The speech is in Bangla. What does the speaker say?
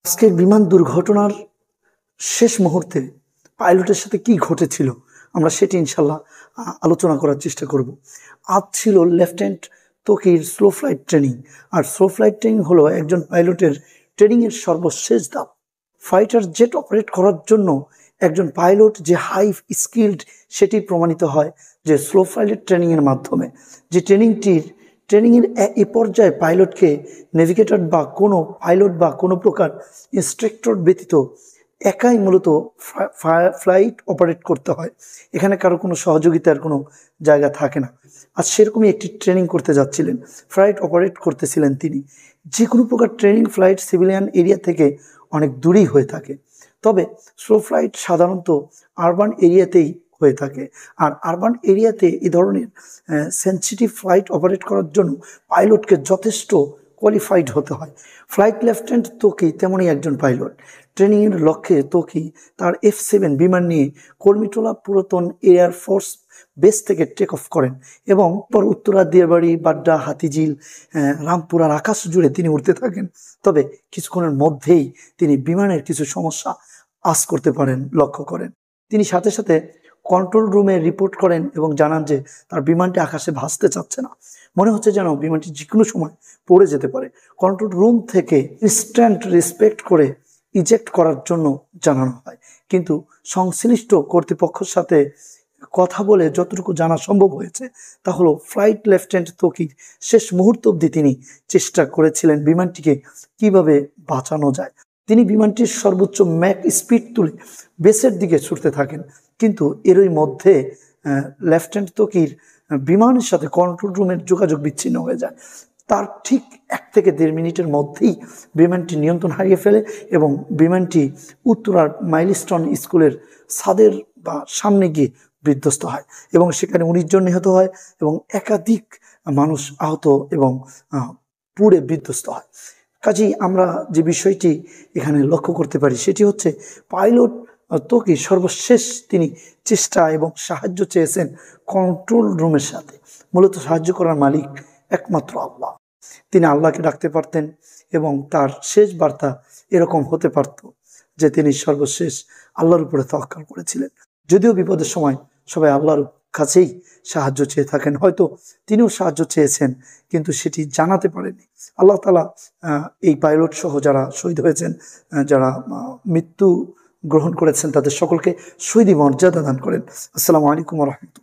আজকের বিমান দুর্ঘটনার শেষ মুহূর্তে পাইলটের সাথে কি ঘটেছিল আমরা সেটি ইনশাল্লাহ আলোচনা করার চেষ্টা করব। আজ ছিল লেফটেন্যান্ট তকির স্লো ফ্লাইট ট্রেনিং। আর স্লো ফ্লাইট ট্রেনিং হলো একজন পাইলটের ট্রেনিংয়ের সর্বশেষ ধাপ। ফাইটার জেট অপারেট করার জন্য একজন পাইলট যে হাই স্কিল্ড সেটি প্রমাণিত হয় যে স্লো ফ্লাইট ট্রেনিংয়ের মাধ্যমে। যে ট্রেনিংয়ের এই পর্যায়ে পাইলটকে নেভিগেটর বা কোনো পাইলট বা কোনো প্রকার ইনস্ট্রাক্টর ব্যতীত একাই মূলত ফ্লাইট অপারেট করতে হয়। এখানে কারো কোনো সহযোগিতার কোনো জায়গা থাকে না। আর সেরকমই একটি ট্রেনিং করতে যাচ্ছিলেন, ফ্লাইট অপারেট করতেছিলেন তিনি। যে কোনো প্রকার ট্রেনিং ফ্লাইট সিভিলিয়ান এরিয়া থেকে অনেক দূরেই হয়ে থাকে, তবে স্লো ফ্লাইট সাধারণত আরবান এরিয়াতেই হয়ে থাকে। আর আরবান এরিয়াতে এই ধরনের সেন্সিটিভ ফ্লাইট অপারেট করার জন্য পাইলটকে যথেষ্ট কোয়ালিফাইড হতে হয়। ফ্লাইট লেফটেন্যান্ট তকি তেমনই একজন পাইলট। ট্রেনিংয়ের লক্ষ্যে তকি তার F-7 বিমান নিয়ে কর্মীটোলা পুরাতন এয়ার ফোর্স বেস থেকে টেক অফ করেন এবং পর উত্তরা, দিয়াবাড়ি, বাড্ডা, হাতিঝিল, রামপুরার আকাশ জুড়ে তিনি উঠতে থাকেন। তবে কিছুক্ষণের মধ্যেই তিনি বিমানের কিছু সমস্যা আঁচ করতে পারেন, লক্ষ্য করেন। তিনি সাথে সাথে কন্ট্রোল রুমে রিপোর্ট করেন এবং জানান যে তার বিমানটি আকাশে ভাসতে চাচ্ছে না। মনে হচ্ছে যেন বিমানটি যে কোনো সময় পড়ে যেতে পারে। কন্ট্রোল রুম থেকে ইনস্ট্যান্ট রেসপেক্ট করে ইজেক্ট করার জন্য জানানো হয়, কিন্তু সংশ্লিষ্ট কর্তৃপক্ষের সাথে কথা বলে যতটুকু জানা সম্ভব হয়েছে তা হলো ফ্লাইট লেফটেন্যান্ট তকির শেষ মুহূর্ত অবধি তিনি চেষ্টা করেছিলেন বিমানটিকে কিভাবে বাঁচানো যায়। তিনি বিমানটির সর্বোচ্চ ম্যাক স্পিড তুলে বেসের দিকে ছুটতে থাকেন, কিন্তু এরই মধ্যে লেফটেন্যান্ট তকির বিমানের সাথে কন্ট্রোল রুমের যোগাযোগ বিচ্ছিন্ন হয়ে যায়। তার ঠিক 1 থেকে 1.5 মিনিটের মধ্যেই বিমানটি নিয়ন্ত্রণ হারিয়ে ফেলে এবং বিমানটি উত্তরার মাইলস্টোন স্কুলের ছাদের বা সামনে গিয়ে বিধ্বস্ত হয় এবং সেখানে 19 জন নিহত হয় এবং একাধিক মানুষ আহত এবং পুড়ে বিধ্বস্ত হয়। কাজেই আমরা যে বিষয়টি এখানে লক্ষ্য করতে পারি সেটি হচ্ছে পাইলট তকি সর্বশেষ তিনি চেষ্টা এবং সাহায্য চেয়েছেন কন্ট্রোল রুমের সাথে। মূলত সাহায্য করার মালিক একমাত্র আল্লাহ। তিনি আল্লাহকে ডাকতে পারতেন এবং তার শেষ বার্তা এরকম হতে পারত যে তিনি সর্বশেষ আল্লাহর উপরে তাওয়াক্কুল করেছিলেন। যদিও বিপদের সময় সবাই আল্লাহর কাছেই সাহায্য চেয়ে থাকেন, হয়তো তিনিও সাহায্য চেয়েছেন কিন্তু সেটি জানাতে পারেনি। আল্লাহ তাআলা এই পাইলট সহ যারা শহীদ হয়েছেন, যারা মৃত্যু গ্রহণ করেছেন, তাদের সকলকে শহীদি মর্যাদা দান করেন। আসসালামু আলাইকুম ওয়া রাহমাতুল্লাহ।